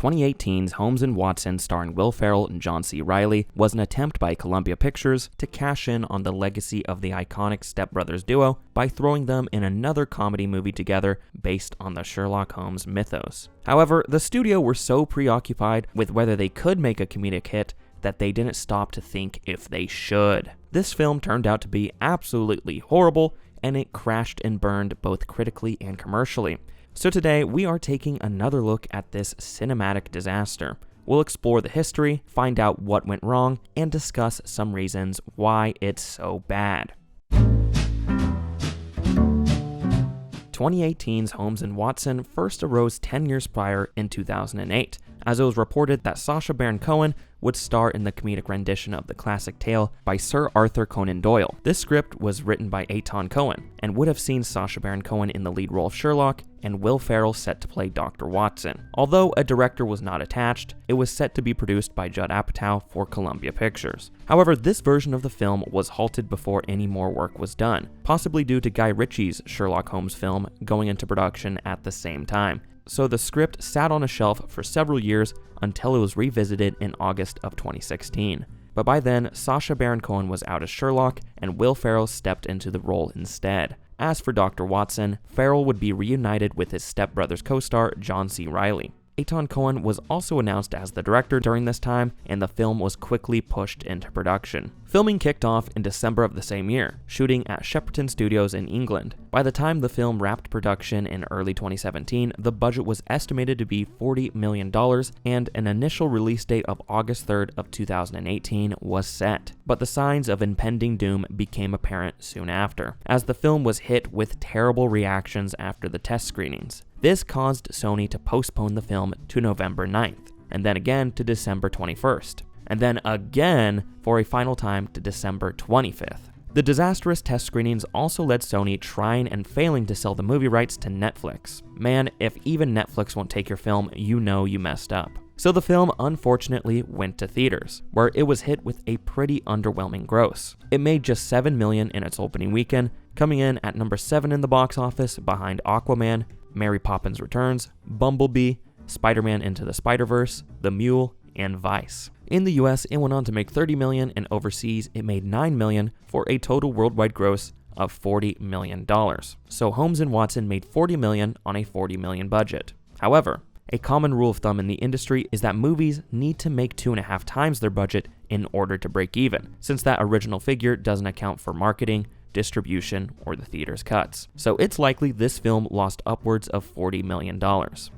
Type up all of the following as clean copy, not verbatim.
2018's Holmes and Watson, starring Will Ferrell and John C. Reilly, was an attempt by Columbia Pictures to cash in on the legacy of the iconic Step Brothers duo by throwing them in another comedy movie together based on the Sherlock Holmes mythos. However, the studio were so preoccupied with whether they could make a comedic hit that they didn't stop to think if they should. This film turned out to be absolutely horrible, and it crashed and burned both critically and commercially. So today, we are taking another look at this cinematic disaster. We'll explore the history, find out what went wrong, and discuss some reasons why it's so bad. 2018's Holmes and Watson first arose 10 years prior in 2008, as it was reported that Sacha Baron Cohen would star in the comedic rendition of the classic tale by Sir Arthur Conan Doyle. This script was written by Etan Cohen, and would have seen Sacha Baron Cohen in the lead role of Sherlock, and Will Ferrell set to play Dr. Watson. Although a director was not attached, it was set to be produced by Judd Apatow for Columbia Pictures. However, this version of the film was halted before any more work was done, possibly due to Guy Ritchie's Sherlock Holmes film going into production at the same time. So the script sat on a shelf for several years until it was revisited in August of 2016. But by then, Sacha Baron Cohen was out as Sherlock, and Will Ferrell stepped into the role instead. As for Dr. Watson, Ferrell would be reunited with his Step Brothers co-star John C. Reilly. Etan Cohen was also announced as the director during this time, and the film was quickly pushed into production. Filming kicked off in December of the same year, shooting at Shepperton Studios in England. By the time the film wrapped production in early 2017, the budget was estimated to be $40 million, and an initial release date of August 3rd of 2018 was set. But the signs of impending doom became apparent soon after, as the film was hit with terrible reactions after the test screenings. This caused Sony to postpone the film to November 9th, and then again to December 21st, and then again for a final time to December 25th. The disastrous test screenings also led Sony trying and failing to sell the movie rights to Netflix. Man, if even Netflix won't take your film, you know you messed up. So the film unfortunately went to theaters, where it was hit with a pretty underwhelming gross. It made just $7 million in its opening weekend, coming in at number 7 in the box office behind Aquaman, Mary Poppins Returns, Bumblebee, Spider-Man Into the Spider-Verse, The Mule, and Vice. In the US, it went on to make $30 million, and overseas, it made $9 million for a total worldwide gross of $40 million. So Holmes and Watson made $40 million on a $40 million budget. However, a common rule of thumb in the industry is that movies need to make 2.5 times their budget in order to break even, since that original figure doesn't account for marketing, distribution, or the theater's cuts. So it's likely this film lost upwards of $40 million.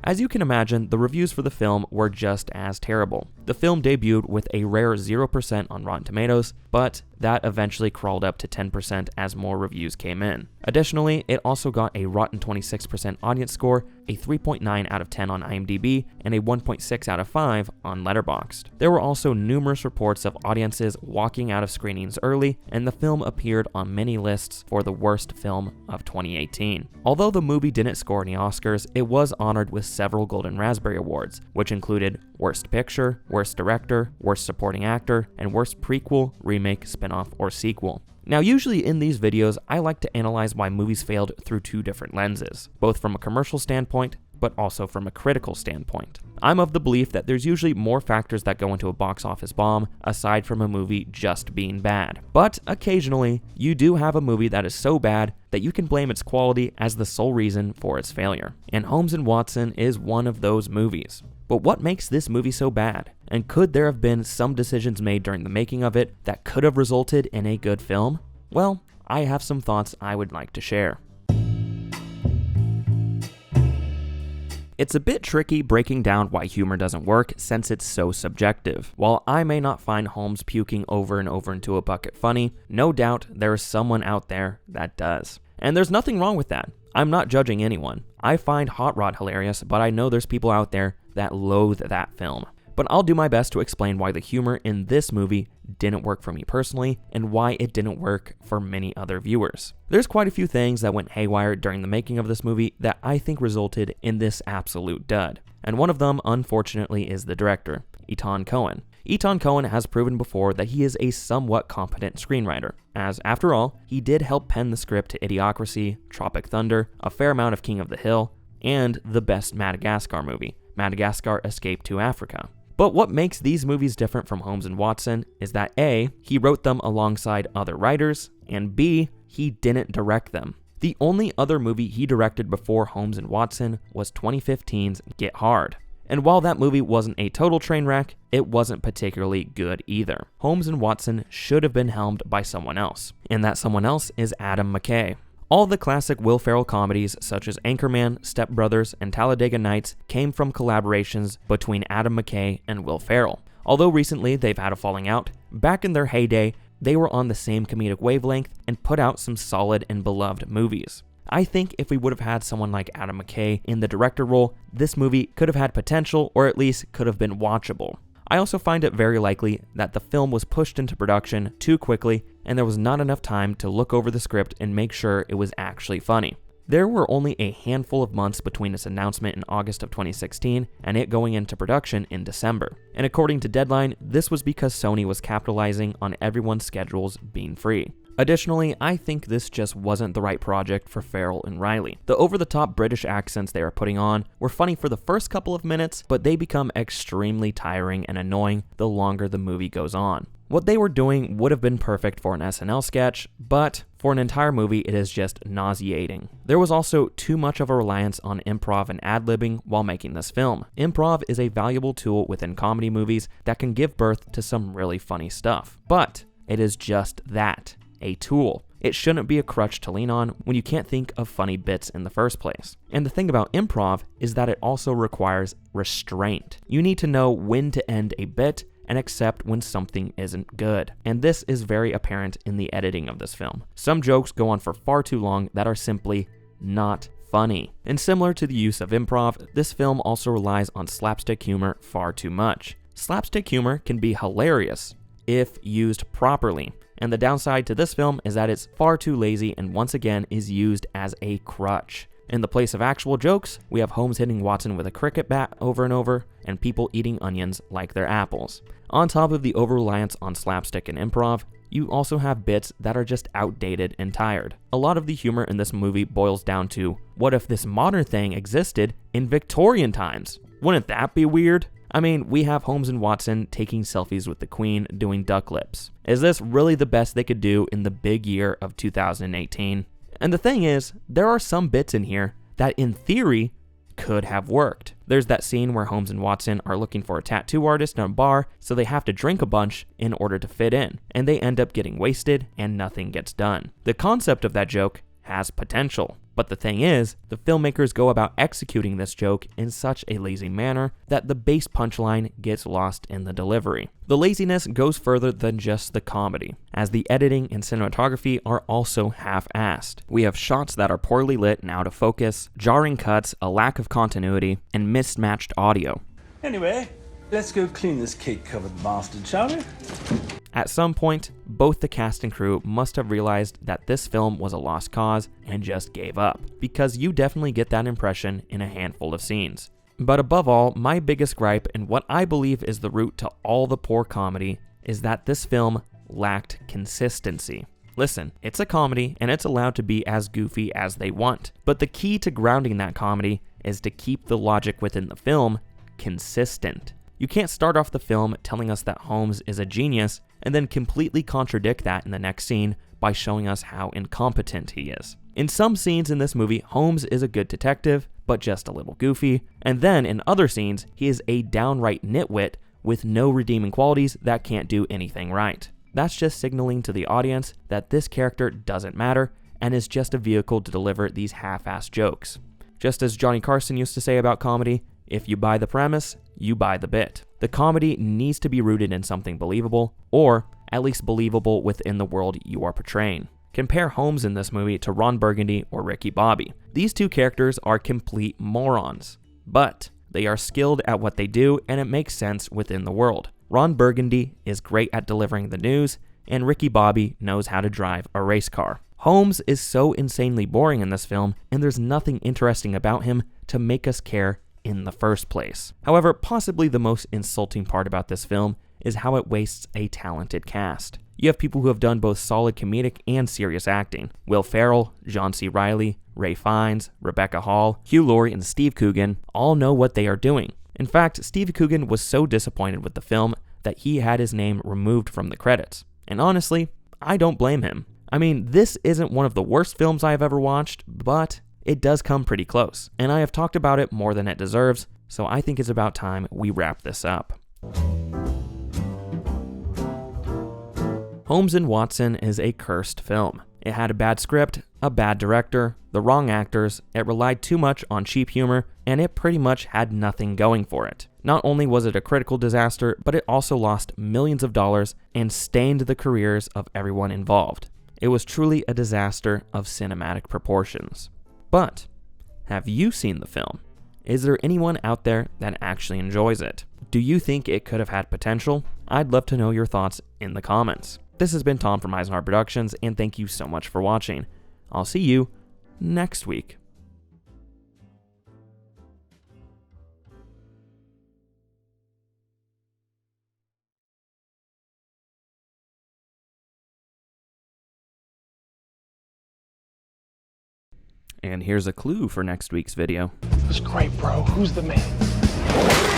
As you can imagine, the reviews for the film were just as terrible. The film debuted with a rare 0% on Rotten Tomatoes, but that eventually crawled up to 10% as more reviews came in. Additionally, it also got a rotten 26% audience score, a 3.9 out of 10 on IMDb, and a 1.6 out of 5 on Letterboxd. There were also numerous reports of audiences walking out of screenings early, and the film appeared on many lists for the worst film of 2018. Although the movie didn't score any Oscars, it was honored with several Golden Raspberry Awards, which included Worst Picture, Worst Director, Worst Supporting Actor, and Worst Prequel, Remake, Spinoff, or Sequel. Now, usually in these videos, I like to analyze why movies failed through two different lenses, both from a commercial standpoint, but also from a critical standpoint. I'm of the belief that there's usually more factors that go into a box office bomb, aside from a movie just being bad. But occasionally, you do have a movie that is so bad that you can blame its quality as the sole reason for its failure. And Holmes and Watson is one of those movies. But what makes this movie so bad? And could there have been some decisions made during the making of it that could have resulted in a good film? Well, I have some thoughts I would like to share. It's a bit tricky breaking down why humor doesn't work since it's so subjective. While I may not find Holmes puking over and over into a bucket funny, no doubt there is someone out there that does. And there's nothing wrong with that. I'm not judging anyone. I find Hot Rod hilarious, but I know there's people out there that loathe that film. But I'll do my best to explain why the humor in this movie didn't work for me personally, and why it didn't work for many other viewers. There's quite a few things that went haywire during the making of this movie that I think resulted in this absolute dud. And one of them, unfortunately, is the director, Etan Cohen. Etan Cohen has proven before that he is a somewhat competent screenwriter, as after all, he did help pen the script to Idiocracy, Tropic Thunder, a fair amount of King of the Hill, and the best Madagascar movie. Madagascar Escape to Africa. But what makes these movies different from Holmes and Watson is that A, he wrote them alongside other writers, and B, he didn't direct them. The only other movie he directed before Holmes and Watson was 2015's Get Hard. And while that movie wasn't a total train wreck, it wasn't particularly good either. Holmes and Watson should have been helmed by someone else, and that someone else is Adam McKay. All the classic Will Ferrell comedies such as Anchorman, Step Brothers, and Talladega Nights came from collaborations between Adam McKay and Will Ferrell. Although recently they've had a falling out, back in their heyday, they were on the same comedic wavelength and put out some solid and beloved movies. I think if we would have had someone like Adam McKay in the director role, this movie could have had potential, or at least could have been watchable. I also find it very likely that the film was pushed into production too quickly and there was not enough time to look over the script and make sure it was actually funny. There were only a handful of months between its announcement in August of 2016 and it going into production in December. And according to Deadline, this was because Sony was capitalizing on everyone's schedules being free. Additionally, I think this just wasn't the right project for Ferrell and Riley. The over-the-top British accents they were putting on were funny for the first couple of minutes, but they become extremely tiring and annoying the longer the movie goes on. What they were doing would have been perfect for an SNL sketch, but for an entire movie it is just nauseating. There was also too much of a reliance on improv and ad-libbing while making this film. Improv is a valuable tool within comedy movies that can give birth to some really funny stuff, but it is just that. A tool. It shouldn't be a crutch to lean on when you can't think of funny bits in the first place. And the thing about improv is that it also requires restraint. You need to know when to end a bit and accept when something isn't good. And this is very apparent in the editing of this film. Some jokes go on for far too long that are simply not funny. And similar to the use of improv, this film also relies on slapstick humor far too much. Slapstick humor can be hilarious if used properly. And the downside to this film is that it's far too lazy and once again is used as a crutch. In the place of actual jokes, we have Holmes hitting Watson with a cricket bat over and over, and people eating onions like they're apples. On top of the over-reliance on slapstick and improv, you also have bits that are just outdated and tired. A lot of the humor in this movie boils down to, what if this modern thing existed in Victorian times? Wouldn't that be weird? I mean, we have Holmes and Watson taking selfies with the Queen doing duck lips. Is this really the best they could do in the big year of 2018? And the thing is, there are some bits in here that in theory could have worked. There's that scene where Holmes and Watson are looking for a tattoo artist in a bar, so they have to drink a bunch in order to fit in, and they end up getting wasted and nothing gets done. The concept of that joke has potential. But the thing is, the filmmakers go about executing this joke in such a lazy manner that the base punchline gets lost in the delivery. The laziness goes further than just the comedy, as the editing and cinematography are also half-assed. We have shots that are poorly lit and out of focus, jarring cuts, a lack of continuity, and mismatched audio. Anyway, let's go clean this cake-covered bastard, shall we? At some point, both the cast and crew must have realized that this film was a lost cause and just gave up, because you definitely get that impression in a handful of scenes. But above all, my biggest gripe, and what I believe is the root to all the poor comedy, is that this film lacked consistency. Listen, it's a comedy and it's allowed to be as goofy as they want, but the key to grounding that comedy is to keep the logic within the film consistent. You can't start off the film telling us that Holmes is a genius and then completely contradict that in the next scene by showing us how incompetent he is. In some scenes in this movie, Holmes is a good detective, but just a little goofy, and then in other scenes, he is a downright nitwit with no redeeming qualities that can't do anything right. That's just signaling to the audience that this character doesn't matter and is just a vehicle to deliver these half-assed jokes. Just as Johnny Carson used to say about comedy, if you buy the premise, you buy the bit. The comedy needs to be rooted in something believable, or at least believable within the world you are portraying. Compare Holmes in this movie to Ron Burgundy or Ricky Bobby. These two characters are complete morons, but they are skilled at what they do and it makes sense within the world. Ron Burgundy is great at delivering the news, and Ricky Bobby knows how to drive a race car. Holmes is so insanely boring in this film, and there's nothing interesting about him to make us care in the first place. However, possibly the most insulting part about this film is how it wastes a talented cast. You have people who have done both solid comedic and serious acting. Will Ferrell, John C. Reilly, Ray Fiennes, Rebecca Hall, Hugh Laurie, and Steve Coogan all know what they are doing. In fact, Steve Coogan was so disappointed with the film that he had his name removed from the credits. And honestly, I don't blame him. I mean, this isn't one of the worst films I've ever watched, but it does come pretty close. And I have talked about it more than it deserves, so I think it's about time we wrap this up. Holmes and Watson is a cursed film. It had a bad script, a bad director, the wrong actors, it relied too much on cheap humor, and it pretty much had nothing going for it. Not only was it a critical disaster, but it also lost millions of dollars and stained the careers of everyone involved. It was truly a disaster of cinematic proportions. But, have you seen the film? Is there anyone out there that actually enjoys it? Do you think it could have had potential? I'd love to know your thoughts in the comments. This has been Tom from Isenhart Productions, and thank you so much for watching. I'll see you next week. And here's a clue for next week's video. It was great, bro. Who's the man?